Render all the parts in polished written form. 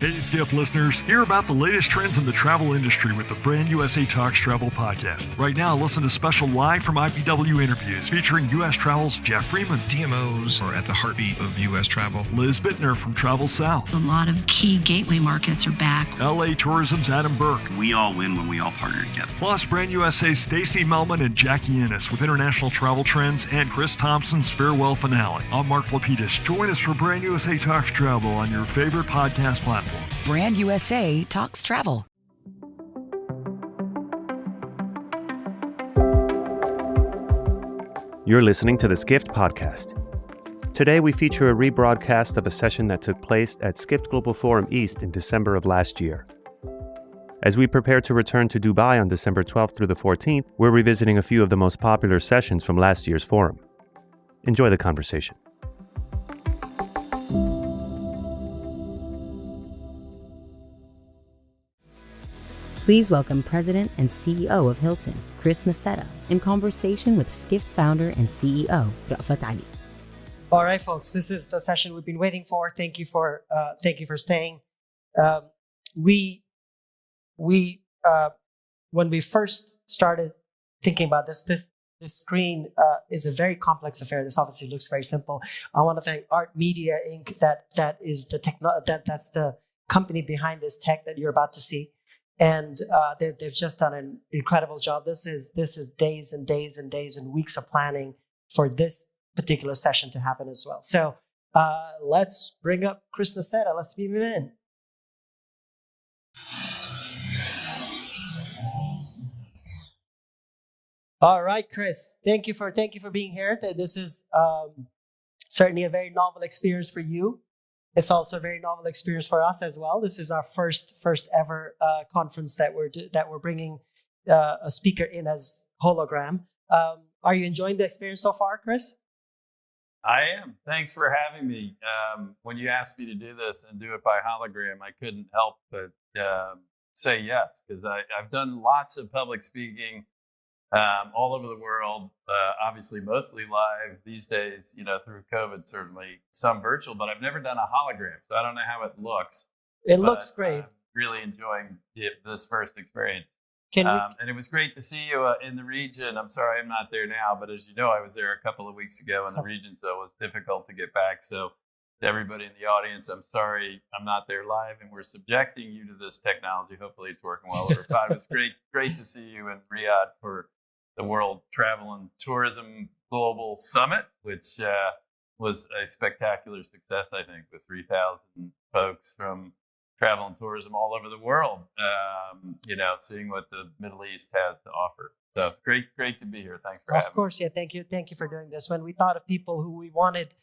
Hey, Skift listeners, hear about the latest trends in the travel industry with the Brand USA Talks Travel Podcast. Right now, listen to special live from IPW interviews featuring U.S. Travel's Jeff Freeman. DMOs are at the heartbeat of U.S. travel. Liz Bittner from Travel South. A lot of key gateway markets are back. LA Tourism's Adam Burke. We all win when we all partner together. Plus, Brand USA's Stacey Melman and Jackie Ennis with international travel trends and Chris Thompson's farewell finale. I'm Mark Lapidus. Join us for Brand USA Talks Travel on your favorite podcast platform. Brand USA Talks Travel. You're listening to the Skift Podcast. Today we feature a rebroadcast of a session that took place at Skift Global Forum East in December of last year. As we prepare to return to Dubai on December 12th through the 14th, we're revisiting a few of the most popular sessions from last year's forum. Enjoy the conversation. Please welcome President and CEO of Hilton, Chris Nassetta, in conversation with Skift founder and CEO, Rafat Ali. All right, folks, this is the session we've been waiting for. Thank you for staying. When we first started thinking about this screen is a very complex affair. This obviously looks very simple. I want to thank Art Media Inc. That is that's the company behind this tech that you're about to see. And they've just done an incredible job. This is days and days and days and weeks of planning for this particular session to happen as well. So let's bring up Chris Nassetta. Let's beam him in. All right, Chris. Thank you for being here. This is certainly a very novel experience for you. It's also a very novel experience for us as well. This is our first ever conference that we're bringing a speaker in as hologram. Are you enjoying the experience so far, Chris? I am. Thanks for having me. When you asked me to do this and do it by hologram, I couldn't help but say yes, because I've done lots of public speaking all over the world, obviously mostly live these days, through COVID, certainly some virtual, but I've never done a hologram, so I don't know how it looks. It looks great. Really enjoying this first experience. And it was great to see you in the region. I'm sorry I'm not there now, but as you know, I was there a couple of weeks ago in the region, so it was difficult to get back. So to everybody in the audience, I'm sorry I'm not there live, and we're subjecting you to this technology. Hopefully it's working well. Rafat, it was great to see you in Riyadh for the World Travel and Tourism Global Summit, which was a spectacular success, I think, with 3,000 folks from travel and tourism all over the world, seeing what the Middle East has to offer. So great to be here. Thanks for having me. Of course, yeah. Thank you for doing this. When we thought of people who we wanted,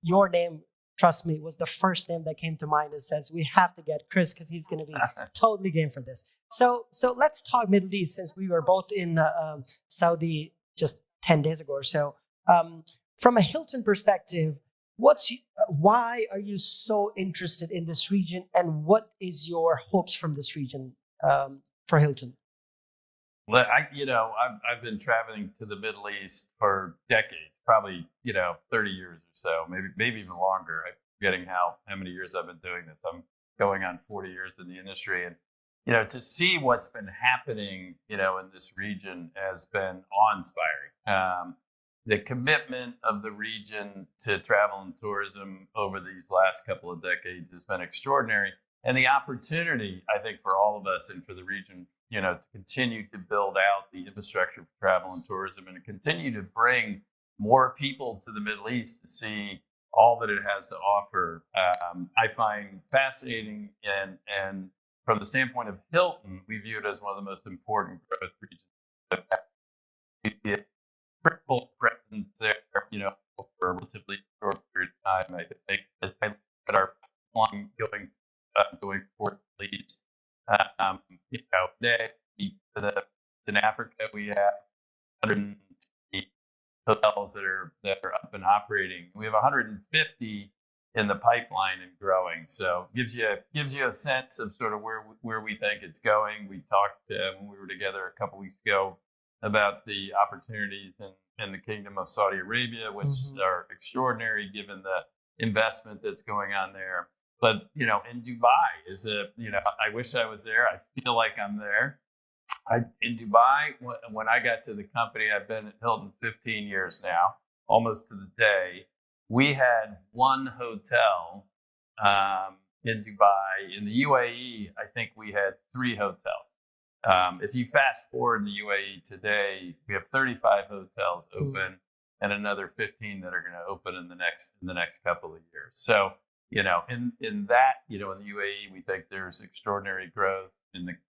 your name, trust me, was the first name that came to mind. It says we have to get Chris because he's going to be totally game for this. So let's talk Middle East, since we were both in Saudi just 10 days ago or so. From a Hilton perspective, why are you so interested in this region, and what is your hopes from this region for Hilton? Well, I've been traveling to the Middle East for decades, probably 30 years or so, maybe even longer. I'm forgetting how many years I've been doing this. I'm going on 40 years in the industry, and to see what's been happening, in this region has been awe-inspiring. The commitment of the region to travel and tourism over these last couple of decades has been extraordinary. And the opportunity, I think, for all of us and for the region, to continue to build out the infrastructure for travel and tourism and to continue to bring more people to the Middle East to see all that it has to offer, I find fascinating. And from the standpoint of Hilton, we view it as one of the most important growth regions. We have triple presence there, for a relatively short period of time. I think as I look at our plan going forward, at least, today in Africa we have 150 hotels that are up and operating. We have 150 in the pipeline and growing. So gives you a sense of sort of where we think it's going. We talked when we were together a couple weeks ago about the opportunities in the Kingdom of Saudi Arabia, which are extraordinary given the investment that's going on there. But in Dubai I wish I was there. I feel like I'm there. In Dubai, when I got to the company, I've been at Hilton 15 years now, almost to the day. We had one hotel in Dubai. In the UAE, I think we had 3 hotels. If you fast forward in the UAE today, we have 35 hotels open and another 15 that are going to open in the next couple of years. So, in that, in the UAE, we think there's extraordinary growth.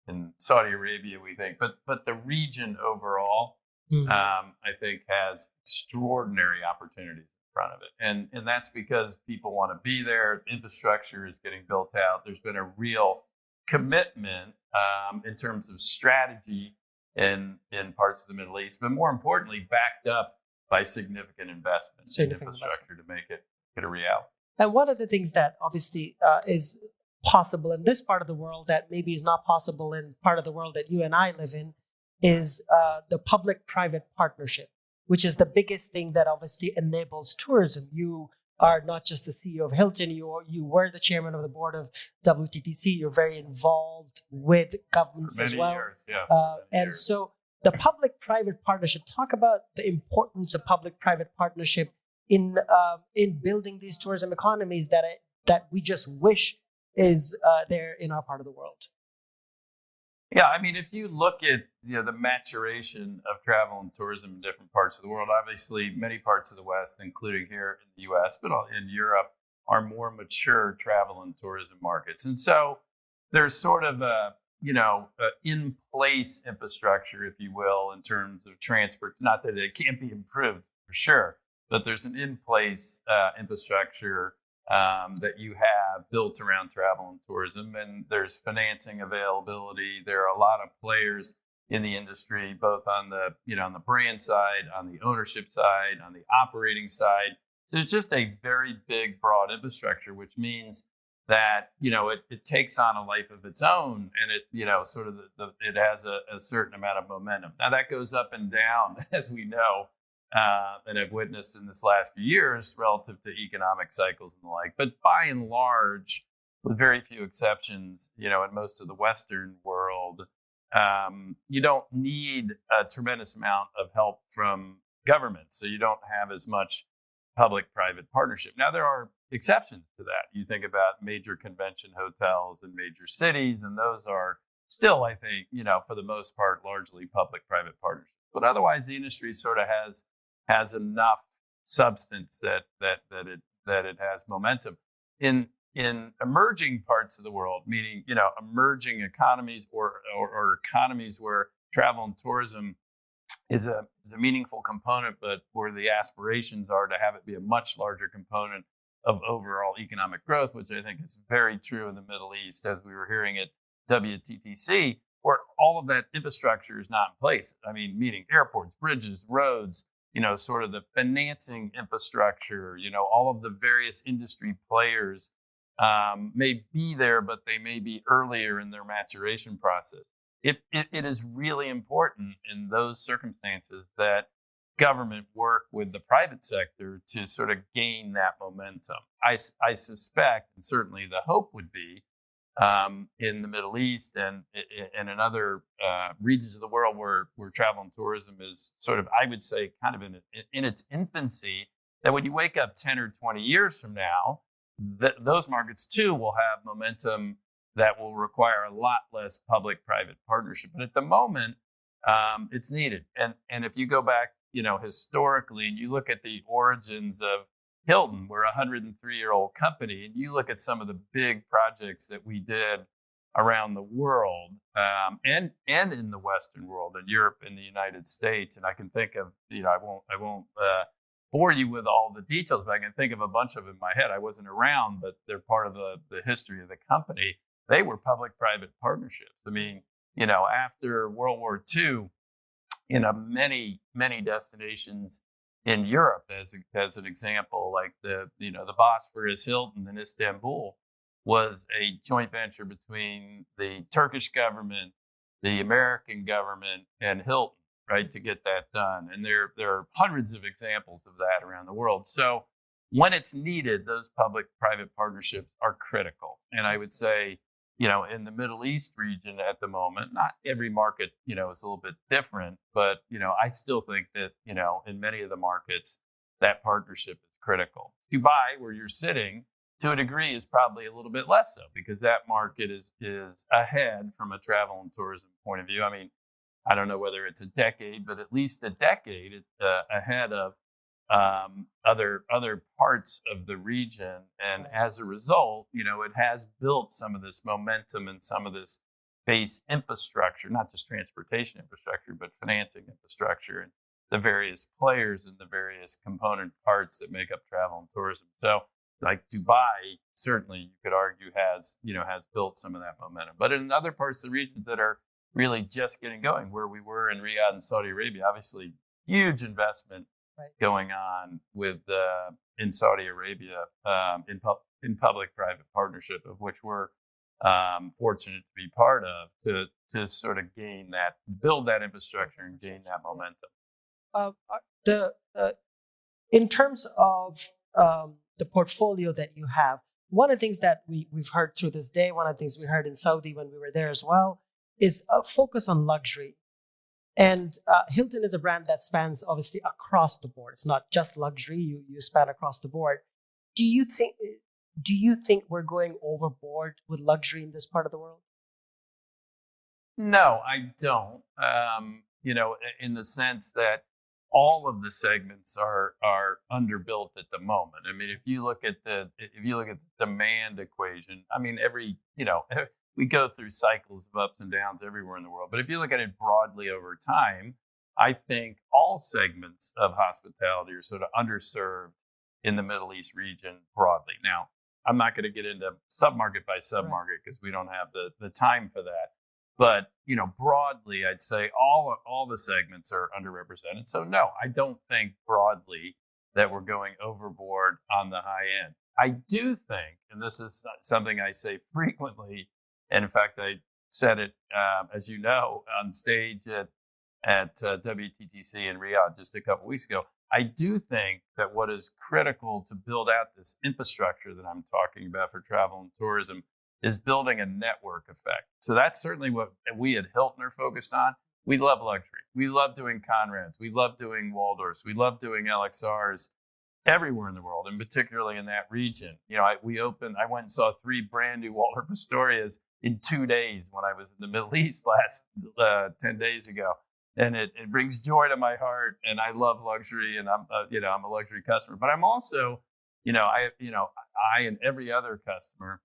In Saudi Arabia, we think, but the region overall, I think has extraordinary opportunities in front of it. And that's because people want to be there. Infrastructure is getting built out. There's been a real commitment in terms of strategy in parts of the Middle East, but more importantly, backed up by significant investment in infrastructure to make it a reality. And one of the things that obviously is possible in this part of the world that maybe is not possible in part of the world that you and I live in is the public-private partnership, which is the biggest thing that obviously enables tourism. You are not just the CEO of Hilton, you were the chairman of the board of WTTC, you're very involved with governments as well. Years, yeah. So the public-private partnership, talk about the importance of public-private partnership in building these tourism economies that we just wish is there in our part of the world. Yeah, I mean, if you look at the maturation of travel and tourism in different parts of the world, obviously many parts of the West, including here in the U.S., but in Europe, are more mature travel and tourism markets. And so there's sort of a in-place infrastructure, if you will, in terms of transport. Not that it can't be improved for sure, but there's an in-place infrastructure that you have built around travel and tourism, and there's financing availability. There are a lot of players in the industry, both on the on the brand side, on the ownership side, on the operating side. So it's just a very big, broad infrastructure, which means that it takes on a life of its own, and it it has a certain amount of momentum. Now that goes up and down, as we know. And I've witnessed in this last few years relative to economic cycles and the like. But by and large, with very few exceptions, in most of the Western world, you don't need a tremendous amount of help from government. So you don't have as much public-private partnership. Now, there are exceptions to that. You think about major convention hotels in major cities, and those are still, I think, for the most part, largely public-private partnerships. But otherwise, the industry sort of has enough substance that it has momentum in emerging parts of the world, meaning emerging economies or economies where travel and tourism is a meaningful component, but where the aspirations are to have it be a much larger component of overall economic growth, which I think is very true in the Middle East, as we were hearing at WTTC, where all of that infrastructure is not in place. I mean, meaning airports, bridges, roads, sort of the financing infrastructure, all of the various industry players may be there, but they may be earlier in their maturation process. It is really important in those circumstances that government work with the private sector to sort of gain that momentum. I suspect, and certainly the hope would be, in the Middle East and in other regions of the world where travel and tourism is sort of, I would say, kind of in its infancy, that when you wake up 10 or 20 years from now, those markets too will have momentum that will require a lot less public-private partnership. But at the moment, it's needed. And if you go back, historically, and you look at the origins of Hilton, we're a 103-year-old company, and you look at some of the big projects that we did around the world, and in the Western world, in Europe, in the United States, and I can think of, I won't bore you with all the details, but I can think of a bunch of them in my head. I wasn't around, but they're part of the history of the company. They were public-private partnerships. I mean, after World War II, many destinations in Europe, as an example, like the Bosphorus Hilton in Istanbul was a joint venture between the Turkish government, the American government, and Hilton, right, to get that done. And there are hundreds of examples of that around the world. So when it's needed, those public-private partnerships are critical. And I would say, in the Middle East region at the moment, not every market, is a little bit different, but, I still think that, in many of the markets, that partnership is critical. Dubai, where you're sitting, to a degree, is probably a little bit less so, because that market is ahead from a travel and tourism point of view. I mean, I don't know whether it's a decade, but at least a decade ahead of other parts of the region. And as a result, it has built some of this momentum and some of this base infrastructure, not just transportation infrastructure, but financing infrastructure and the various players and the various component parts that make up travel and tourism. So like Dubai, certainly you could argue has built some of that momentum. But in other parts of the region that are really just getting going, where we were in Riyadh and Saudi Arabia, obviously huge investment going on with in Saudi Arabia in public-private partnership, of which we're fortunate to be part of, to sort of build that infrastructure and gain that momentum. In terms of the portfolio that you have, one of the things that we've heard through this day, one of the things we heard in Saudi when we were there as well, is a focus on luxury. And Hilton is a brand that spans obviously across the board. It's not just luxury; you span across the board. Do you think we're going overboard with luxury in this part of the world? No, I don't. In the sense that all of the segments are underbuilt at the moment. I mean, if you look at the demand equation, I mean, we go through cycles of ups and downs everywhere in the world. But if you look at it broadly over time, I think all segments of hospitality are sort of underserved in the Middle East region broadly. Now, I'm not going to get into submarket by submarket because we don't have the time for that. But, broadly, I'd say all the segments are underrepresented. So, no, I don't think broadly that we're going overboard on the high end. I do think, and this is something I say frequently, and in fact, I said it, as you know, on stage at WTTC in Riyadh just a couple weeks ago. I do think that what is critical to build out this infrastructure that I'm talking about for travel and tourism is building a network effect. So that's certainly what we at Hilton are focused on. We love luxury. We love doing Conrads. We love doing Waldorfs. We love doing LXRs everywhere in the world, and particularly in that region. I went and saw 3 brand new Waldorf Astorias in 2 days when I was in the Middle East last 10 days ago. And it brings joy to my heart, and I love luxury, and I'm a luxury customer. But I'm also, I and every other customer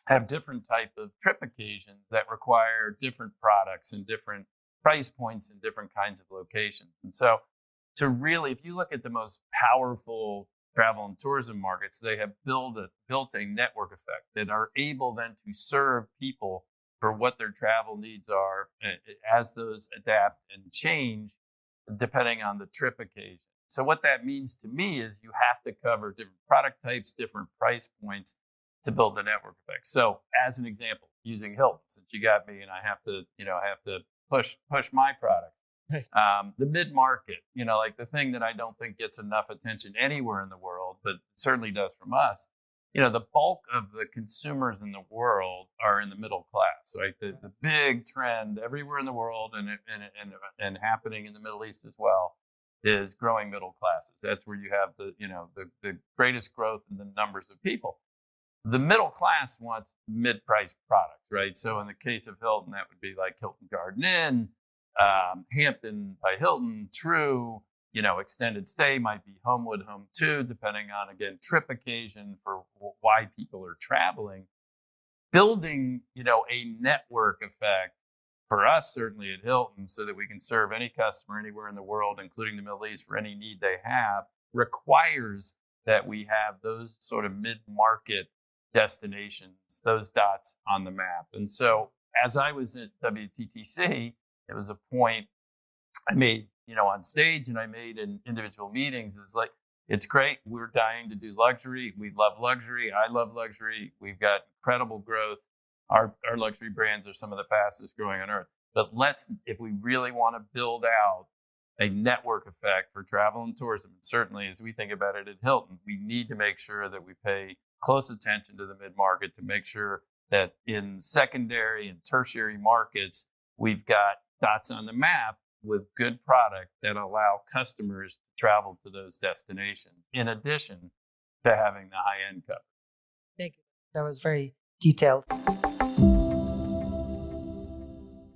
have different type of trip occasions that require different products and different price points and different kinds of locations. And so if you look at the most powerful travel and tourism markets, they have built a network effect that are able then to serve people for what their travel needs are as those adapt and change depending on the trip occasion. So what that means to me is you have to cover different product types, different price points to build the network effect. So as an example, using Hilton, since you got me and I have to push my products. The mid-market, like the thing that I don't think gets enough attention anywhere in the world, but certainly does from us, the bulk of the consumers in the world are in the middle class, right? The big trend everywhere in the world and happening in the Middle East as well is growing middle classes. That's where you have the greatest growth in the numbers of people. The middle class wants mid-priced products, right? So in the case of Hilton, that would be like Hilton Garden Inn, Hampton by Hilton, True, extended stay might be Homewood, Home 2, depending on, again, trip occasion for why people are traveling. Building, a network effect for us, certainly at Hilton, so that we can serve any customer anywhere in the world, including the Middle East, for any need they have, requires that we have those sort of mid-market destinations, those dots on the map. And so as I was at WTTC, it was a point I made, on stage and I made in individual meetings. It's like, it's great. We're dying to do luxury. We love luxury. I love luxury. We've got incredible growth. Our luxury brands are some of the fastest growing on earth. But if we really want to build out a network effect for travel and tourism. And certainly, as we think about it at Hilton, we need to make sure that we pay close attention to the mid-market to make sure that in secondary and tertiary markets, we've got dots on the map with good product that allow customers to travel to those destinations, in addition to having the high-end coverage. Thank you. That was very detailed.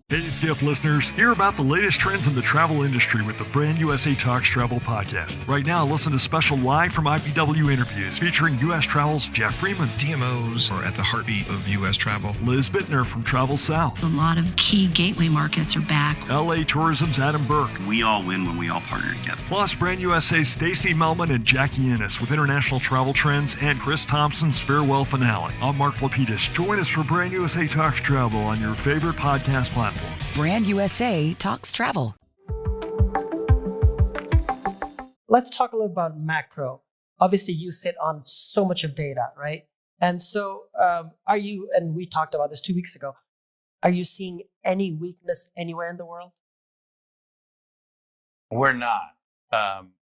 Hey, Skift listeners, hear about the latest trends in the travel industry with the Brand USA Talks Travel Podcast. Right now, listen to special live from IPW interviews featuring U.S. Travel's Jeff Freeman. DMOs are at the heartbeat of U.S. travel. Liz Bittner from Travel South. A lot of key gateway markets are back. LA Tourism's Adam Burke. We all win when we all partner together. Plus, Brand USA's Stacey Melman and Jackie Ennis with international travel trends and Chris Thompson's farewell finale. I'm Mark Lapidus. Join us for Brand USA Talks Travel on your favorite podcast platform. Brand USA Talks Travel. Let's talk a little about macro. Obviously, you sit on so much of data, right? And so are you, and we talked about this 2 weeks ago, are you seeing any weakness anywhere in the world? We're not.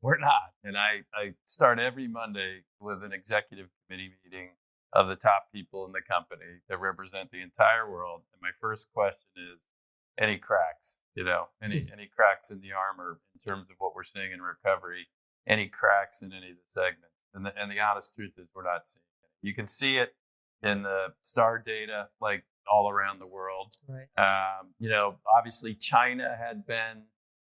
We're not. And I start every Monday with an executive committee meeting of the top people in the company that represent the entire world. And my first question is, any cracks, any cracks in the armor in terms of what we're seeing in recovery, any cracks in any of the segments. And the honest truth is we're not seeing it. You can see it in the STAR data, like all around the world. Right. Obviously China had been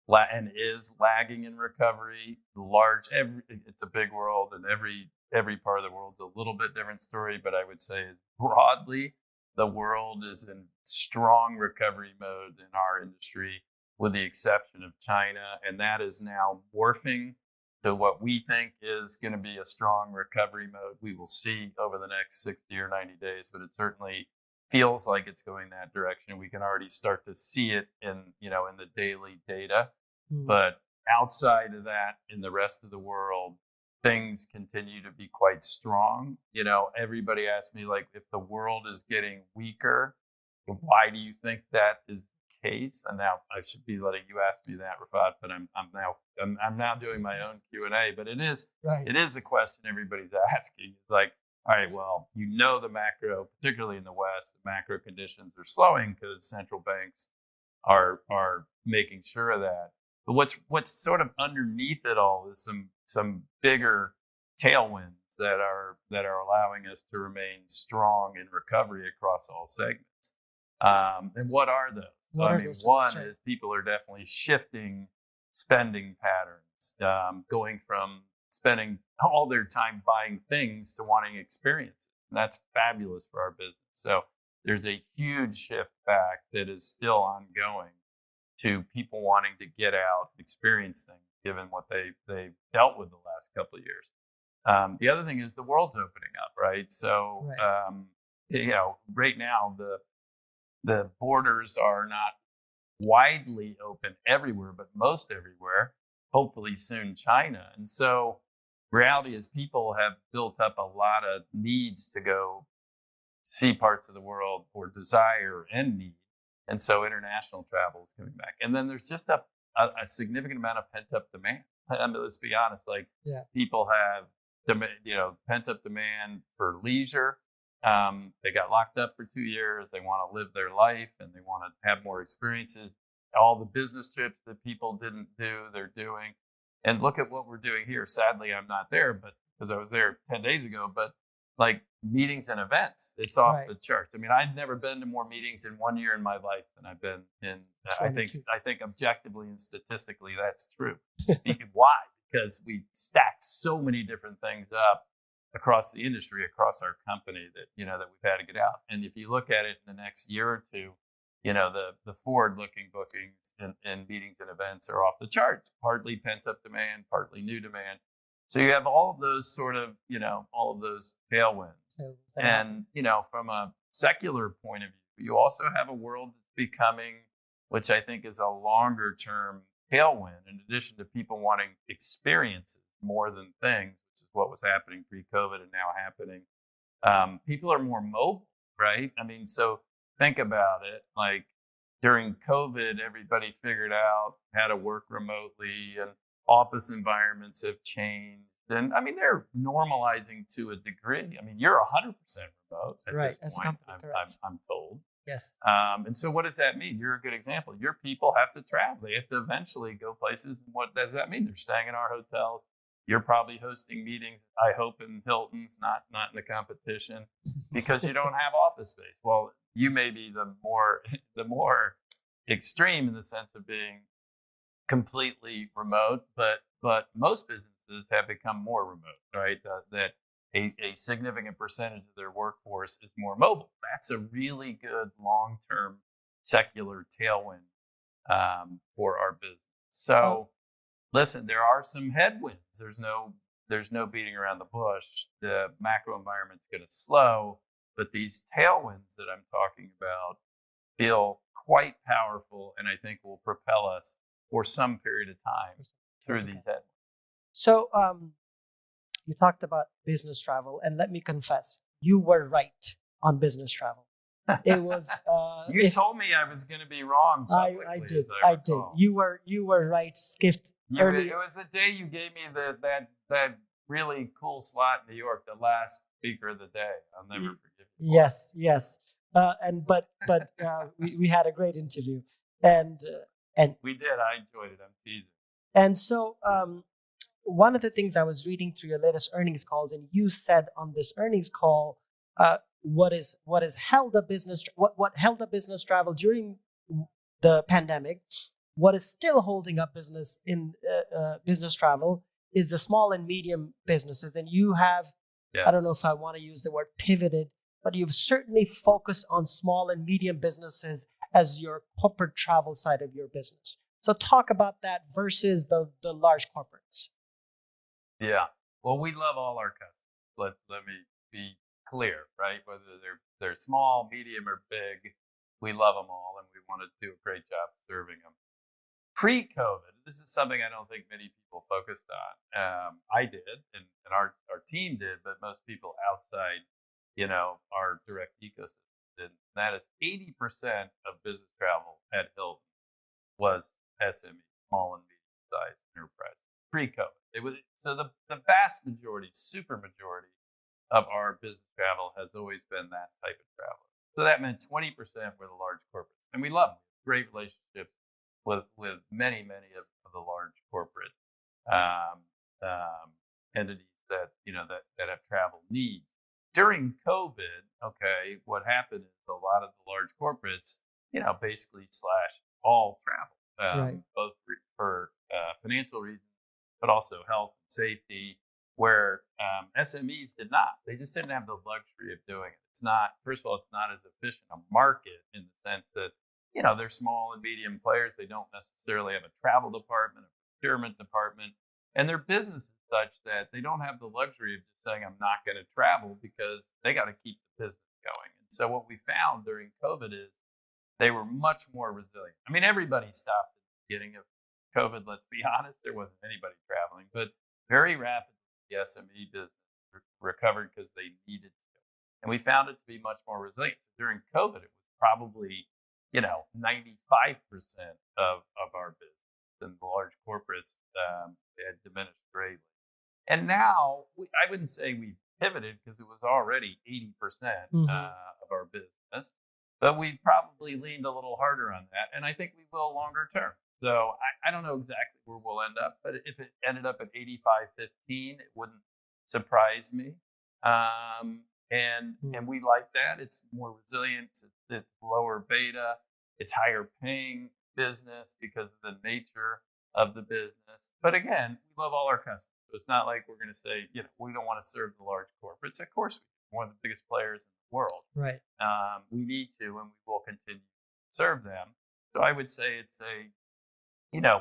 and is lagging in recovery. It's a big world, and every part of the world's a little bit different story, but I would say is broadly, the world is in strong recovery mode in our industry, with the exception of China. And that is now morphing to what we think is going to be a strong recovery mode. We will see over the next 60 or 90 days, but it certainly feels like it's going that direction. We can already start to see it in the daily data. But outside of that, in the rest of the world, things continue to be quite strong. Everybody asks me, like, if the world is getting weaker, why do you think that is the case? And now I should be letting you ask me that, Rafat, but I'm now doing my own Q&A. But it is a question everybody's asking. It's like, all right, well, the macro, particularly in the West, the macro conditions are slowing because central banks are making sure of that. But what's sort of underneath it all is some bigger tailwinds that are allowing us to remain strong in recovery across all segments. And what are those? One is people are definitely shifting spending patterns, going from spending all their time buying things to wanting experiences. And that's fabulous for our business. So there's a huge shift back that is still ongoing to people wanting to get out, experience things, given what they've dealt with the last couple of years. The other thing is the world's opening up, right? So, right now the borders are not widely open everywhere, but most everywhere, hopefully soon China. And so reality is people have built up a lot of needs to go see parts of the world, or desire and need. And so international travel is coming back. And then there's just a significant amount of pent-up demand. I mean, let's be honest, people have pent-up demand for leisure. They got locked up for 2 years. They want to live their life and they want to have more experiences. All the business trips that people didn't do, they're doing. And look at what we're doing here. Sadly, I'm not there, but because I was there 10 days ago, but like meetings and events, it's off the charts. I mean, I've never been to more meetings in 1 year in my life than I've been in. I think objectively and statistically, that's true. Why? Because we stacked so many different things up across the industry, across our company that we've had to get out. And if you look at it in the next year or two, the forward-looking bookings and meetings and events are off the charts. Partly pent-up demand, partly new demand. So you have all of those sort of, all of those tailwinds. And, from a secular point of view, you also have a world that's becoming, which I think is a longer term tailwind, in addition to people wanting experiences more than things, which is what was happening pre-COVID and now happening. People are more mobile, right? I mean, so think about it. Like, during COVID, everybody figured out how to work remotely, and office environments have changed. And I mean, they're normalizing to a degree. I mean, you're 100% remote at Right, this as a point, company, correct. I'm told. Yes. And so what does that mean? You're a good example. Your people have to travel. They have to eventually go places. And what does that mean? They're staying in our hotels. You're probably hosting meetings, I hope, in Hilton's, not in the competition, because you don't have office space. Well, you may be the more extreme in the sense of being completely remote, but most businesses have become more remote, right? That a significant percentage of their workforce is more mobile. That's a really good long-term secular tailwind for our business. So, listen, there are some headwinds. There's no beating around the bush. The macro environment's going to slow, but these tailwinds that I'm talking about feel quite powerful, and I think will propel us for some period of time through these headwinds. So, you talked about business travel, and let me confess, you were right on business travel. It was. You told me I was going to be wrong. I did. I did. You were right. Skift. It was the day you gave me that really cool slot in New York, the last speaker of the day. I'll never forget. Yes. But we had a great interview, and we did. I enjoyed it. I'm teasing. And so, one of the things I was reading through your latest earnings calls, and you said on this earnings call, what held up business travel during the pandemic, what is still holding up business in business travel is the small and medium businesses. And you have, I don't know if I want to use the word pivoted, but you've certainly focused on small and medium businesses as your corporate travel side of your business. So talk about that versus the large corporates. Yeah. Well, we love all our customers. Let me be clear, right? Whether they're small, medium, or big, we love them all, and we want to do a great job serving them. Pre-COVID, this is something I don't think many people focused on. I did, and our team did, but most people outside, our direct ecosystem did. That is 80% of business travel at Hilton was SME, small and medium-sized enterprise. Pre-COVID, it was so the vast majority, super majority of our business travel has always been that type of travel. So that meant 20% were the large corporates, and we love them. Great relationships with many of the large corporate entities that have travel needs. During COVID, what happened is a lot of the large corporates, basically slashed all travel, both for financial reasons, but also health and safety, where SMEs did not. They just didn't have the luxury of doing it. It's not, first of all, it's not as efficient a market in the sense that, they're small and medium players. They don't necessarily have a travel department, a procurement department, and their business is such that they don't have the luxury of just saying, I'm not going to travel, because they got to keep the business going. And so what we found during COVID is they were much more resilient. I mean, everybody stopped at the beginning of COVID, let's be honest. There wasn't anybody traveling, but very rapidly the SME business recovered because they needed to. And we found it to be much more resilient. So during COVID, it was probably 95% of our business, and the large corporates had diminished greatly. And now, I wouldn't say we pivoted, because it was already 80% of our business, but we probably leaned a little harder on that, and I think we will longer term. So I don't know exactly where we'll end up, but if it ended up at 85-15, it wouldn't surprise me. And we like that. It's more resilient. It's lower beta. It's higher paying business because of the nature of the business. But again, we love all our customers. So it's not like we're going to say, we don't want to serve the large corporates. Of course, we're one of the biggest players in the world. Right. We need to, and we will continue to serve them. So I would say it's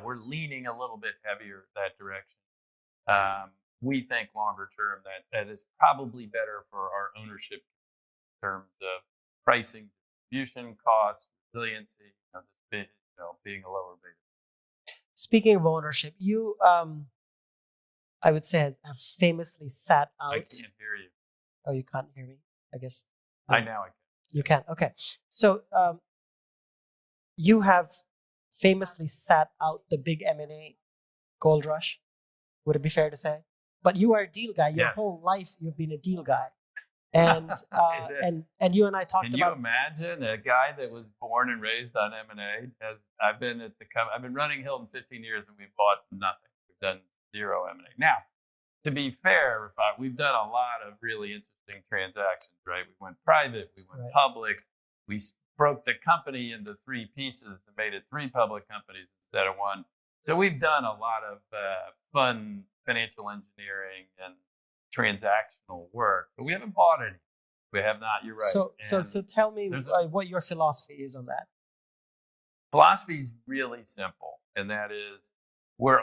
we're leaning a little bit heavier that direction. We think longer term that is probably better for our ownership in terms of pricing, distribution costs, resiliency, being a lower beta. Speaking of ownership, you, I would say, have famously sat out. I can't hear you. Oh, you can't hear me? I guess. I can. You can. Okay. So you have famously sat out the big M&A gold rush. Would it be fair to say? But you are a deal guy. Your Yes. whole life, you've been a deal guy. And and you and I talked Can you about. imagine a guy that was born and raised on M&A? As I've been I've been running Hilton 15 years, and we've bought nothing. We've done zero M&A. Now, to be fair, Rafat, we've done a lot of really interesting transactions. Right? We went private. We went public. We broke the company into three pieces and made it three public companies instead of one. So we've done a lot of fun financial engineering and transactional work, but we haven't bought any. We have not. You're right. So tell me what your philosophy is on that. Philosophy is really simple, and that is we're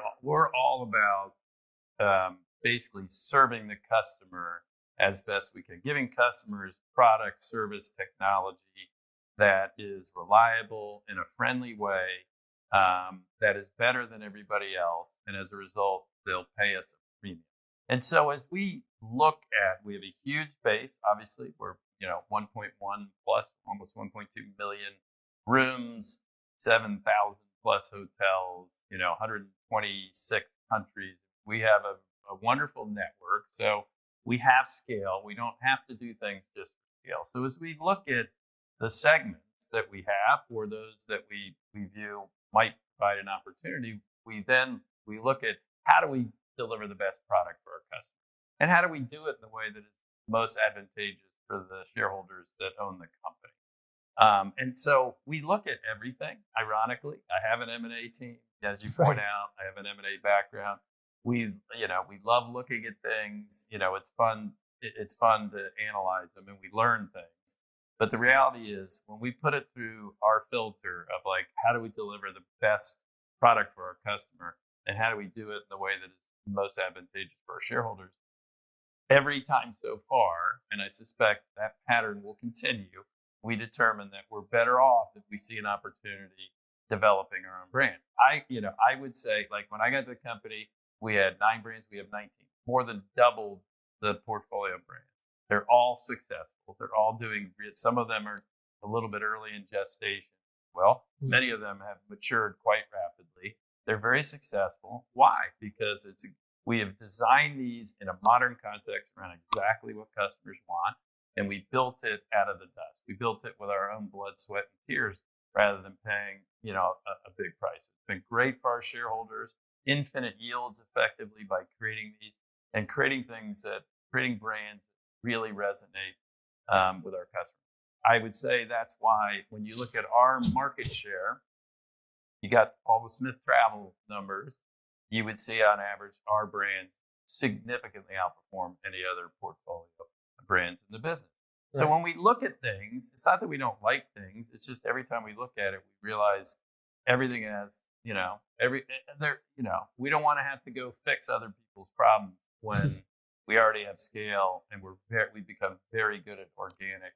all about basically serving the customer as best we can, giving customers product, service, technology that is reliable in a friendly way, that is better than everybody else, and as a result, they'll pay us a premium. And so as we look at, we have a huge base, obviously, we're 1.1 plus, almost 1.2 million rooms, 7,000 plus hotels, 126 countries. We have a wonderful network, so we have scale. We don't have to do things just for scale. So as we look at the segments that we have, or those that we view might provide an opportunity, we look at how do we deliver the best product for our customers, and how do we do it in the way that is most advantageous for the shareholders that own the company. And so we look at everything. Ironically, I have an M&A team, as you point out. I have an M&A background. We love looking at things. It's fun. It's fun to analyze them, and we learn things. But the reality is, when we put it through our filter of how do we deliver the best product for our customer, and how do we do it in the way that is most advantageous for our shareholders, every time so far, and I suspect that pattern will continue, we determine that we're better off if we see an opportunity developing our own brand. I would say, when I got to the company, we had 9 brands. We have 19, more than doubled the portfolio brands. They're all successful. They're all doing great. Some of them are a little bit early in gestation. Well, many of them have matured quite rapidly. They're very successful. Why? Because we have designed these in a modern context around exactly what customers want, and we built it out of the dust. We built it with our own blood, sweat, and tears, rather than paying a big price. It's been great for our shareholders. Infinite yields effectively by creating these and creating brands that really resonate with our customers. I would say that's why when you look at our market share, you got all the Smith Travel numbers, you would see on average our brands significantly outperform any other portfolio of brands in the business. Right. So when we look at things, it's not that we don't like things. It's just every time we look at it, we realize everything has, we don't want to have to go fix other people's problems when we already have scale, and we become very good at organic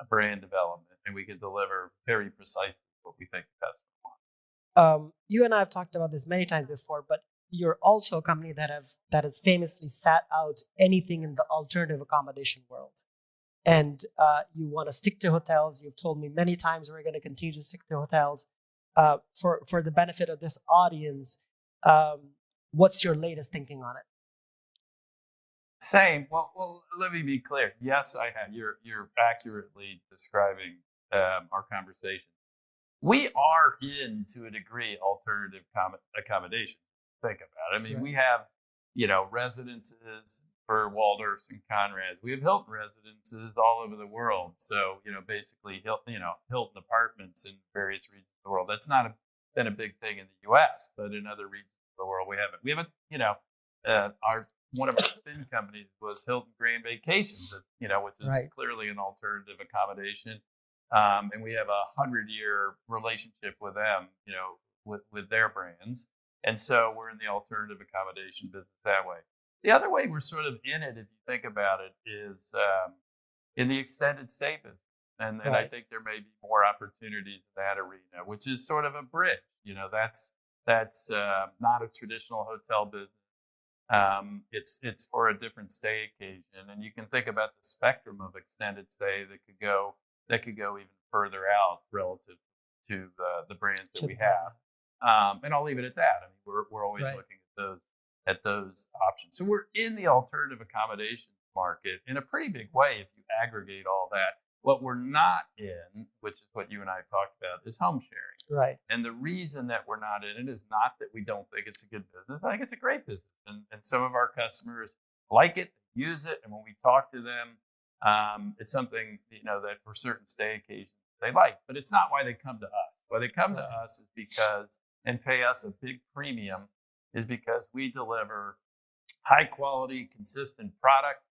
brand development, and we can deliver very precisely what we think the customer wants. You and I have talked about this many times before, but you're also a company that has famously sat out anything in the alternative accommodation world. And you want to stick to hotels. You've told me many times we're going to continue to stick to hotels. For the benefit of this audience, what's your latest thinking on it? Same. Well, let me be clear. Yes, I have. You're accurately describing our conversation. We are in, to a degree, alternative accommodation. Think about it. I mean, we have, residences for Waldorfs and Conrads. We have Hilton residences all over the world. So, basically, Hilton apartments in various regions of the world. That's not been a big thing in the U.S., but in other regions of the world, we haven't. We haven't, one of our spin companies was Hilton Grand Vacations, which is clearly an alternative accommodation. And we have a 100-year relationship with them, with their brands. And so we're in the alternative accommodation business that way. The other way we're sort of in it, if you think about it, is in the extended stay business. And I think there may be more opportunities in that arena, which is sort of a bridge. That's not a traditional hotel business. It's for a different stay occasion, and you can think about the spectrum of extended stay that could go even further out relative the brands that To we the have. And I'll leave it at that. I mean, we're always Right. looking at those options. So we're in the alternative accommodations market in a pretty big way if you aggregate all that. What we're not in, which is what you and I have talked about, is home sharing. Right. And the reason that we're not in it is not that we don't think it's a good business. I think it's a great business. And some of our customers like it, use it. And when we talk to them, it's something, that for certain stay occasions they like. But it's not why they come to us. Why they come to us is because, and pay us a big premium, is because we deliver high quality, consistent product,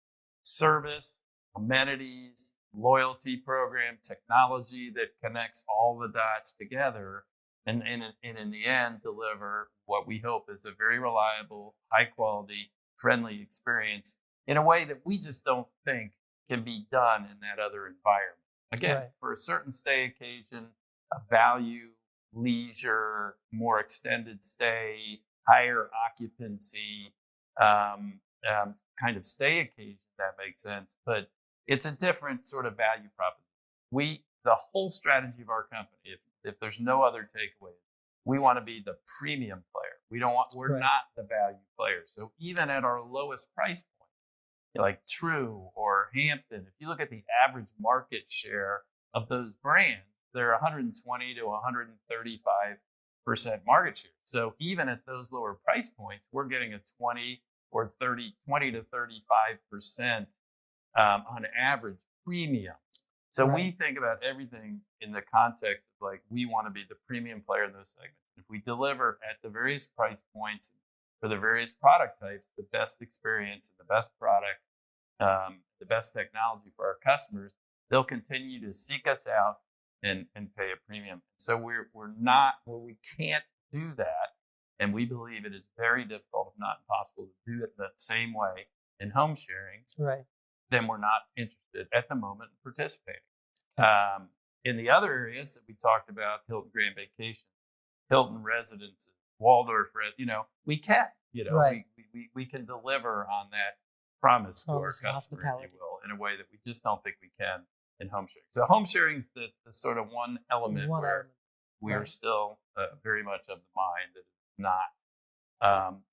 service, amenities, loyalty program, technology that connects all the dots together, and in the end deliver what we hope is a very reliable, high quality, friendly experience in a way that we just don't think can be done in that other environment. Again, for a certain stay occasion, a value, leisure, more extended stay, higher occupancy kind of stay occasion, that makes sense. But it's a different sort of value proposition. The whole strategy of our company, if there's no other takeaway, we want to be the premium player. We're not the value player. So even at our lowest price point, like True or Hampton, if you look at the average market share of those brands, they're 120 to 135% market share. So even at those lower price points, we're getting a 20 to 35% on average premium. So we think about everything in the context of like, we want to be the premium player in those segments. If we deliver at the various price points for the various product types, the best experience and the best product, the best technology for our customers, they'll continue to seek us out and pay a premium. So we're not, we can't do that. And we believe it is very difficult, if not impossible, to do it that same way in home sharing. Right. Then we're not interested at the moment in participating. In the other areas that we talked about, Hilton Grand Vacation, Hilton Residences, Waldorf, we can, we can deliver on that promise to our customer, if you will, in a way that we just don't think we can in home sharing. So home sharing is the sort of one element where we are still very much of the mind that it's not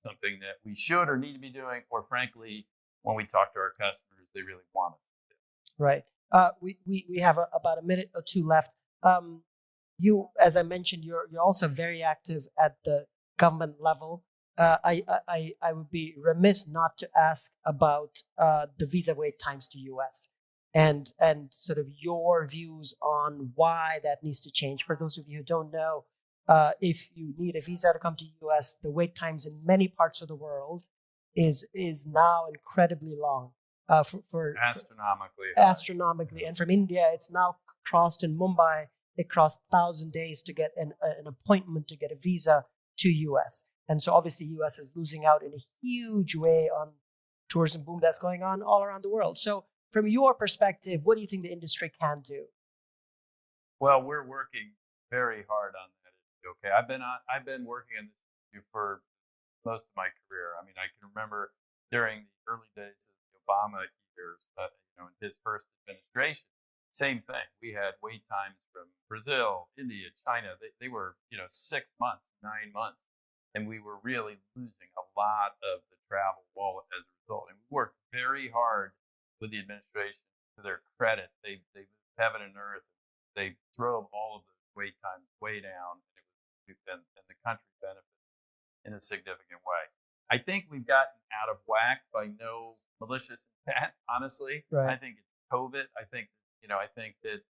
something that we should or need to be doing, or frankly, when we talk to our customers, they really want us to do. Right. We have about a minute or two left. You, as I mentioned, you're also very active at the government level. I would be remiss not to ask about the visa wait times to US and sort of your views on why that needs to change. For those of you who don't know, if you need a visa to come to US, the wait times in many parts of the world is now incredibly long. Astronomically. And from India, it's now crossed in Mumbai. It crossed 1,000 days to get an appointment to get a visa to US. And so obviously US is losing out in a huge way on tourism boom that's going on all around the world. So from your perspective, what do you think the industry can do? Well, we're working very hard on that issue. Okay, I've been working on this issue for most of my career. I mean, I can remember during the early days of the Obama years, in his first administration, same thing. We had wait times from Brazil, India, China. They were, 6 months, 9 months. And we were really losing a lot of the travel wallet as a result. And we worked very hard with the administration. To their credit, they moved heaven and earth. They drove all of the wait times way down, and the country benefited in a significant way. I think we've gotten out of whack by no malicious intent, honestly. Right. I think it's COVID. I think that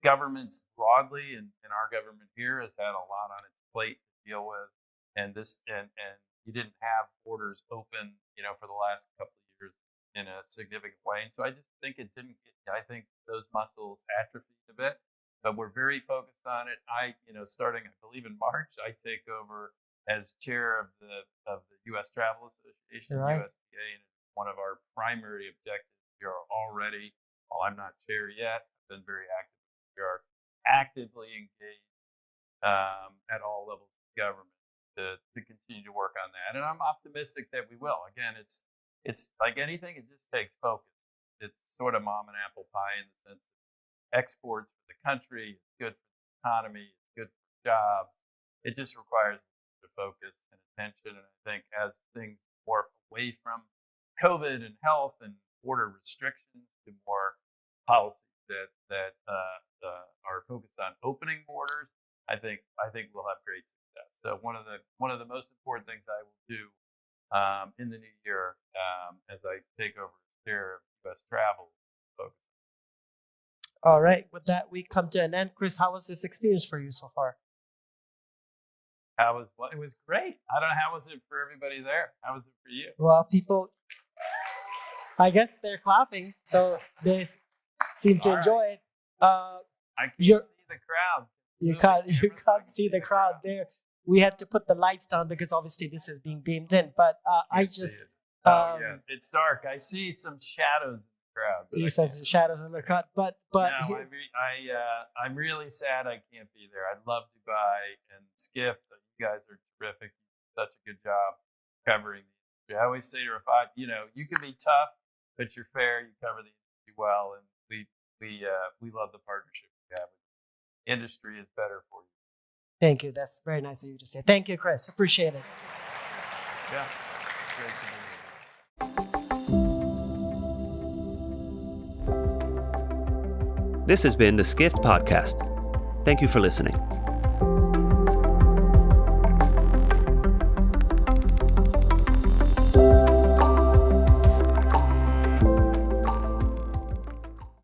governments broadly, and our government here has had a lot on its plate to deal with. And you didn't have borders open, for the last couple of years in a significant way. And so I just think I think those muscles atrophied a bit, but we're very focused on it. Starting, I believe in March, I take over as chair of the U.S. Travel Association, right. USTA, and it's one of our primary objectives. We are already, while I'm not chair yet, I've been very active. We are actively engaged at all levels of government to continue to work on that. And I'm optimistic that we will. Again, it's like anything, it just takes focus. It's sort of mom and apple pie in the sense that exports for the country, it's good for the economy, it's good for jobs. It just requires the focus and attention. And I think as things morph away from COVID and health and border restrictions to more policies that are focused on opening borders, I think we'll have great success. So one of the most important things I will do in the new year as I take over the chair of U.S. travel. Focus. All right. With that, we come to an end. Chris, how was this experience for you so far? It was great. I don't know, how was it for everybody there? How was it for you? Well, people, I guess they're clapping, so they seem to enjoy it. I can't see the crowd. You can't see the crowd there. We had to put the lights down because obviously this is being beamed in. But it's dark. I see some shadows in the crowd. You said shadows in the crowd, but no, I'm really sad I can't be there. I love Dubai and Skift. You guys are terrific. You do such a good job covering the industry. I always say to Rafat, you can be tough, but you're fair. You cover the industry well, and we love the partnership we have. Industry is better for you. Thank you. That's very nice of you to say. Thank you, Chris. Appreciate it. Yeah, great to be here. This has been the Skift Podcast. Thank you for listening.